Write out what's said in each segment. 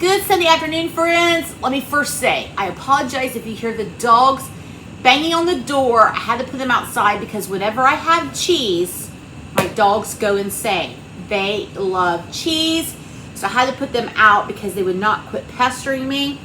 Good Sunday afternoon, friends. Let me first say, I apologize if you hear the dogs banging on the door. I had to put them outside because whenever I have cheese, my dogs go insane. They love cheese, so I had to put them out because they would not quit pestering me.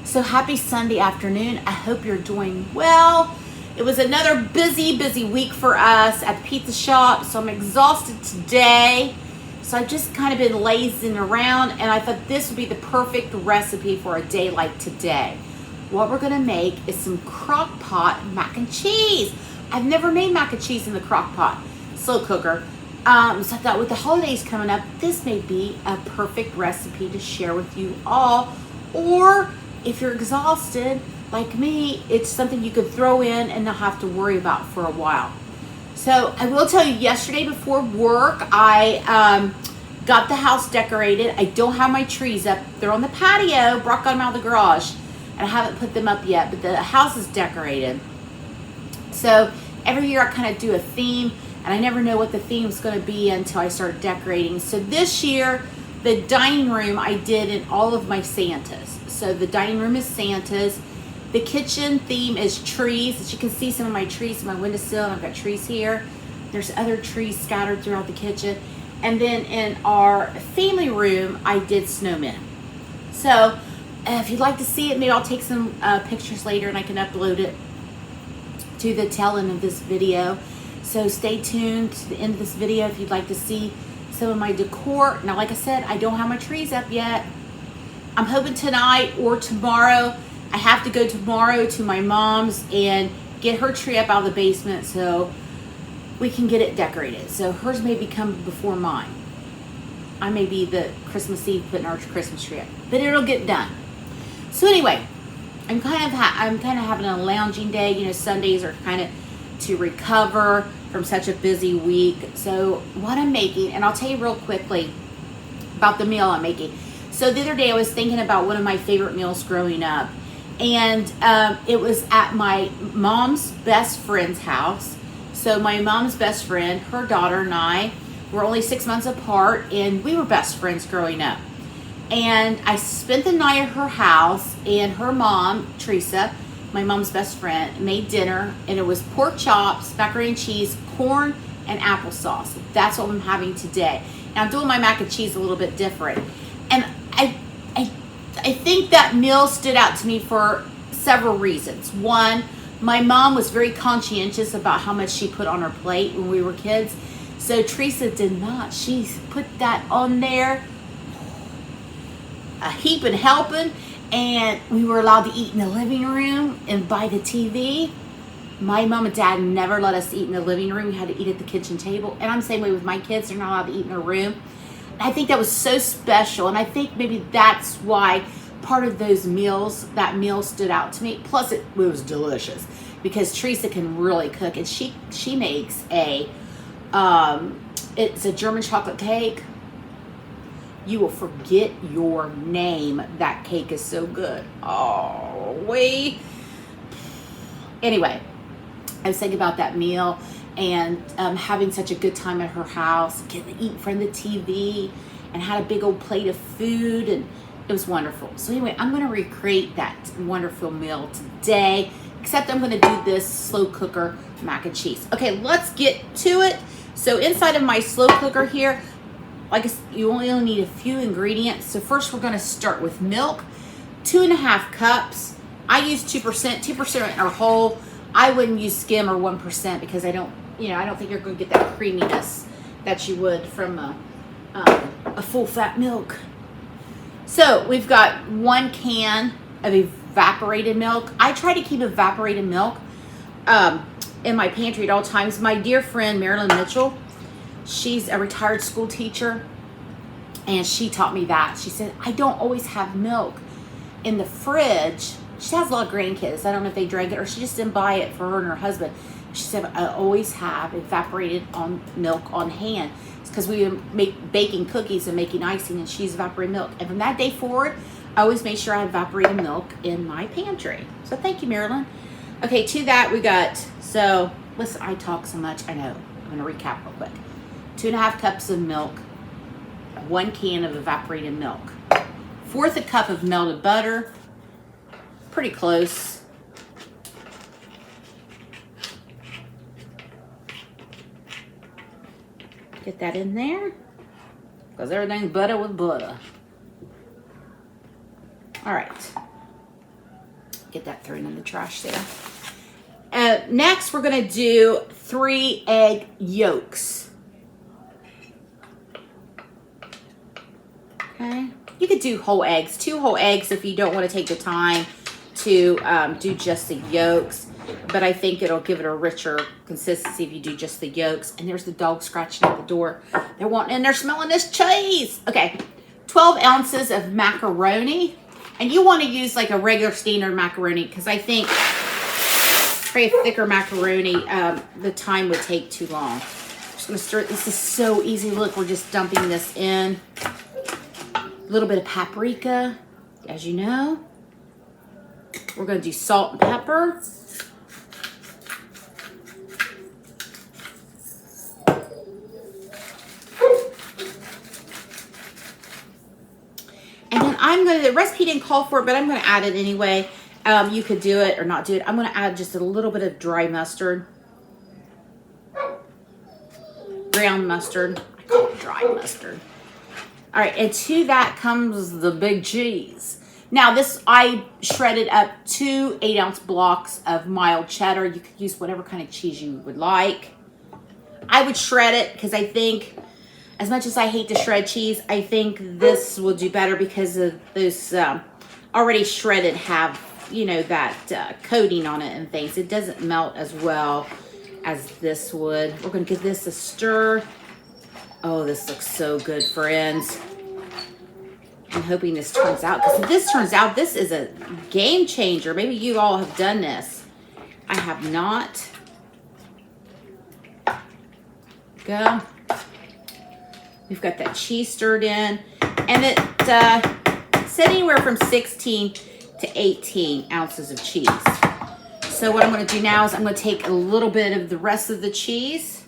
So happy Sunday afternoon. I hope you're doing well. It was another busy week for us at the pizza shop, so I'm exhausted today. So I've just kind of been lazing around, and I thought this would be the perfect recipe for a day like today. What we're gonna make is some crock pot mac and cheese. I've never made mac and cheese in the crock pot, slow cooker. So I thought with the holidays coming up, this may be a perfect recipe to share with you all. Or if you're exhausted, like me, it's something you could throw in and not have to worry about for a while. So I will tell you, yesterday before work, I got the house decorated. I don't have my trees up. They're on the patio. Brock got them out of the garage, and I haven't put them up yet, but the house is decorated. So every year I kind of do a theme, and I never know what the theme is going to be until I start decorating. So this year, the dining room I did in all of my Santas. So the dining room is Santas. The kitchen theme is trees. As you can see, some of my trees on my windowsill, and I've got trees here. There's other trees scattered throughout the kitchen. And then in our family room, I did snowmen. So if you'd like to see it, maybe I'll take some pictures later and I can upload it to the tail end of this video. So stay tuned to the end of this video if you'd like to see some of my decor. Now, like I said, I don't have my trees up yet. I'm hoping tonight or tomorrow. I have to go tomorrow to my mom's and get her tree up out of the basement so we can get it decorated. So hers may be coming before mine. I may be the Christmas Eve putting our Christmas tree up, but it'll get done. So anyway, I'm kind of having a lounging day. You know, Sundays are kind of to recover from such a busy week. So what I'm making, and I'll tell you real quickly about the meal I'm making. So the other day I was thinking about one of my favorite meals growing up. And it was at my mom's best friend's house. So my mom's best friend, her daughter, and I were only 6 months apart, and we were best friends growing up. And I spent the night at her house, and her mom, Teresa, my mom's best friend, made dinner, and it was pork chops, macaroni and cheese, corn, and applesauce. That's what I'm having today. And I'm doing my mac and cheese a little bit different. And I think that meal stood out to me for several reasons. One, my mom was very conscientious about how much she put on her plate when we were kids. So Teresa did not. She put that on there, a heap and helping, and we were allowed to eat in the living room and by the TV. My mom and dad never let us eat in the living room. We had to eat at the kitchen table. And I'm the same way with my kids. They're not allowed to eat in their room. I think that was so special, and I think maybe that's why part of those meals, that meal stood out to me. Plus, it was delicious because Teresa can really cook, and she makes it's a German chocolate cake. You will forget your name. That cake is so good. Anyway, I was thinking about that meal and having such a good time at her house, getting to eat in front of the TV, and had a big old plate of food, and it was wonderful. So anyway, I'm going to recreate that wonderful meal today, except I'm going to do this slow cooker mac and cheese. Okay, let's get to it. So inside of my slow cooker here, like I said, you only need a few ingredients. So first we're going to start with milk, 2.5 cups. I use 2% are whole. I wouldn't use skim or 1% because I don't think you're going to get that creaminess that you would from a full fat milk. So we've got 1 can of evaporated milk. I try to keep evaporated milk in my pantry at all times. My dear friend Marilyn Mitchell, she's a retired school teacher, and she taught me that. She said, I don't always have milk in the fridge. She has a lot of grandkids. I don't know if they drank it or she just didn't buy it for her and her husband. She said, I always have evaporated milk on hand. It's because we make baking cookies and making icing, and she's evaporated milk. And from that day forward, I always made sure I had evaporated milk in my pantry. So thank you, Marilyn. Okay, to that we got, so listen, I talk so much. I know. I'm going to recap real quick. 2.5 cups of milk, 1 can of evaporated milk, 1/4 cup of melted butter. Pretty close. Get that in there, because everything's butter with butter. All right. Get that thrown in the trash there. Next, we're going to do 3 egg yolks. Okay. You could do whole eggs, 2 whole eggs if you don't want to take the time to do just the yolks. But I think it'll give it a richer consistency if you do just the yolks. And there's the dog scratching at the door. They're wanting in there smelling this cheese. Okay, 12 ounces of macaroni. And you want to use like a regular standard macaroni, because I think for a thicker macaroni, the time would take too long. I'm just going to stir it. This is so easy. Look, we're just dumping this in. A little bit of paprika, as you know. We're going to do salt and pepper. And then the recipe didn't call for it, but I'm going to add it anyway. You could do it or not do it. I'm going to add just a little bit of dry mustard. Ground mustard. I call it dry mustard. All right, and to that comes the big cheese. Now this, I shredded up 2 8-ounce blocks of mild cheddar. You could use whatever kind of cheese you would like. I would shred it because I think, as much as I hate to shred cheese, I think this will do better because of those already shredded have, you know, that coating on it and things. It doesn't melt as well as this would. We're going to give this a stir. Oh, this looks so good, friends. I'm hoping this turns out, because if this turns out, this is a game changer. Maybe you all have done this. I have not. Go. We've got that cheese stirred in, and it said anywhere from 16 to 18 ounces of cheese. So what I'm going to do now is I'm going to take a little bit of the rest of the cheese,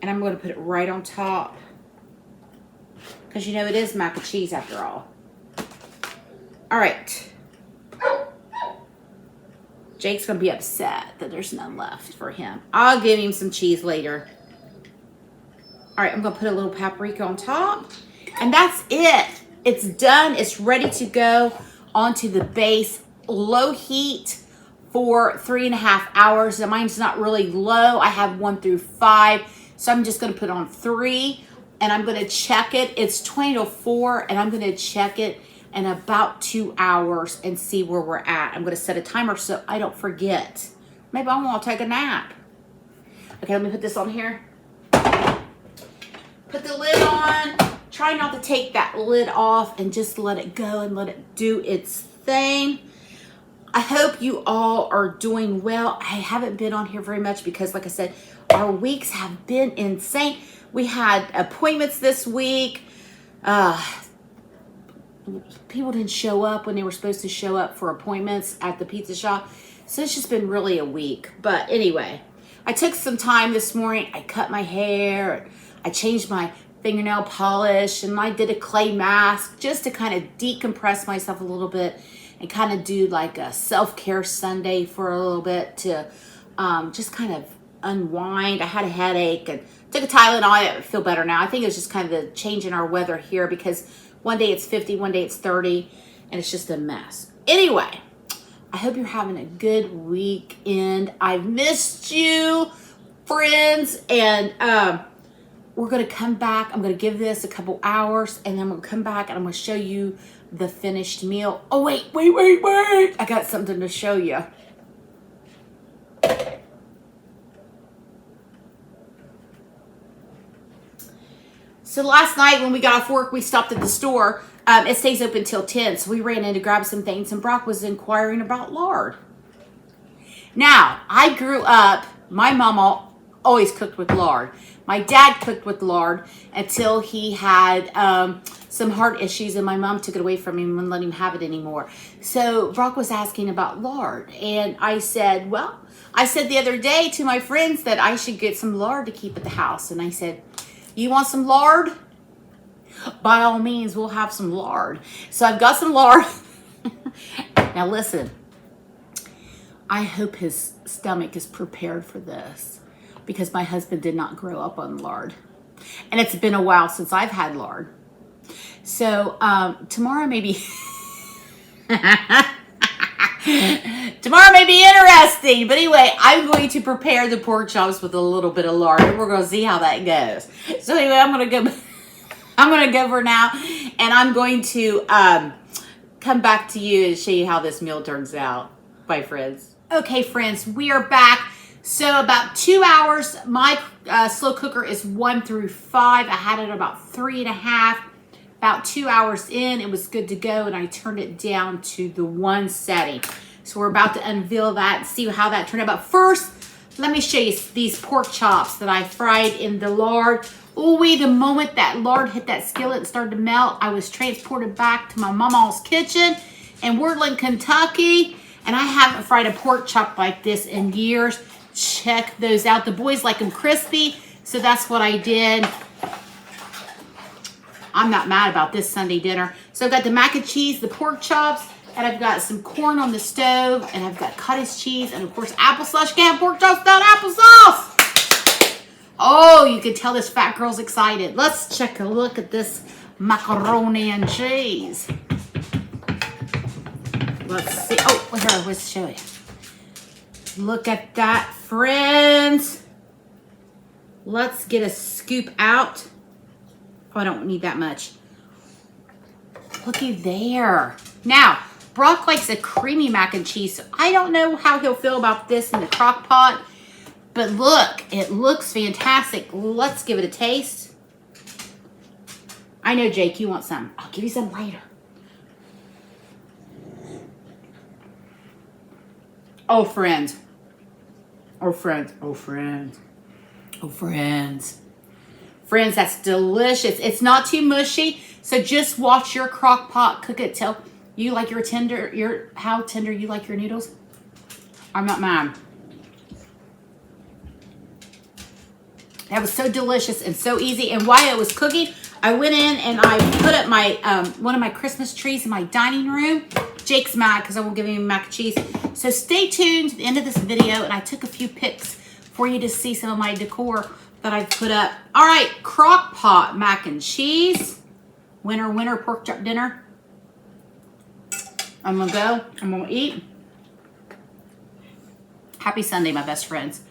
and I'm going to put it right on top, because you know it is mac and cheese after all. All right. Jake's going to be upset that there's none left for him. I'll give him some cheese later. All right, I'm going to put a little paprika on top. And that's it. It's done. It's ready to go onto the base. Low heat for 3.5 hours. And mine's not really low. I have 1 through 5. So I'm just going to put on 3. And I'm going to check it. It's 20 to 4. And I'm going to check it in about 2 hours and see where we're at. I'm going to set a timer so I don't forget. Maybe I want to take a nap. Okay, let me put this on here. Put the lid on. Try not to take that lid off and just let it go and let it do its thing. I hope you all are doing well. I haven't been on here very much because, like I said, our weeks have been insane. We had appointments this week. People didn't show up when they were supposed to show up for appointments at the pizza shop. So it's just been really a week. But anyway, I took some time this morning. I cut my hair. I changed my fingernail polish, and I did a clay mask just to kind of decompress myself a little bit and kind of do like a self-care Sunday for a little bit to just kind of unwind. I had a headache and took a Tylenol. I feel better now. I think it was just kind of the change in our weather here, because one day it's 50, one day it's 30, and it's just a mess. Anyway, I hope you're having a good weekend. I've missed you, friends, and we're going to come back. I'm going to give this a couple hours, and then I'm going to come back, and I'm going to show you the finished meal. Oh, wait. I got something to show you. So last night when we got off work, we stopped at the store. It stays open till 10, so we ran in to grab some things, and Brock was inquiring about lard. Now, I grew up, my mama always cooked with lard. My dad cooked with lard until he had some heart issues, and my mom took it away from him and wouldn't let him have it anymore. So Brock was asking about lard, and I said, well, I said the other day to my friends that I should get some lard to keep at the house, and I said, you want some lard? by all means, we'll have some lard. So I've got some lard. Now listen, I hope his stomach is prepared for this because my husband did not grow up on lard. And it's been a while since I've had lard. So tomorrow maybe tomorrow may be interesting. But anyway, I'm going to prepare the pork chops with a little bit of lard, and we're going to see how that goes. So anyway, I'm going to go for now, and I'm going to come back to you and show you how this meal turns out. Bye, friends. Okay, friends, we are back. So about 2 hours. My slow cooker is 1 through 5. I had it about 3.5. About 2 hours in, it was good to go, and I turned it down to the 1 setting. So we're about to unveil that and see how that turned out. But first, let me show you these pork chops that I fried in the lard. Ooh, the moment that lard hit that skillet and started to melt, I was transported back to my mama's kitchen in Woodland, Kentucky, and I haven't fried a pork chop like this in years. Check those out. The boys like them crispy, so that's what I did. I'm not mad about this Sunday dinner. So I've got the mac and cheese, the pork chops, and I've got some corn on the stove, and I've got cottage cheese, and of course applesauce. You can't have pork chops without applesauce. Oh, you can tell this fat girl's excited. Let's check a look at this macaroni and cheese. Let's see. Oh, here, let's show you. Look at that, friends. Let's get a scoop out. Oh, I don't need that much. Looky there. Now, Brock likes a creamy mac and cheese, so I don't know how he'll feel about this in the crock pot. But look, it looks fantastic. Let's give it a taste. I know, Jake, you want some. I'll give you some later. Oh, friends. Oh, friends. Oh, friends. Oh, friends. Friends, that's delicious. It's not too mushy, so just watch your crock pot cook it till you like your tender, how tender you like your noodles. I'm not mad. That was so delicious and so easy. And while it was cooking, I went in and I put up my one of my Christmas trees in my dining room. Jake's mad because I won't give him mac and cheese. So stay tuned to the end of this video, and I took a few pics for you to see some of my decor that I've put up. All right, crock pot mac and cheese. Winter, winter pork chop dinner. I'm gonna go. I'm gonna eat. Happy Sunday, my best friends.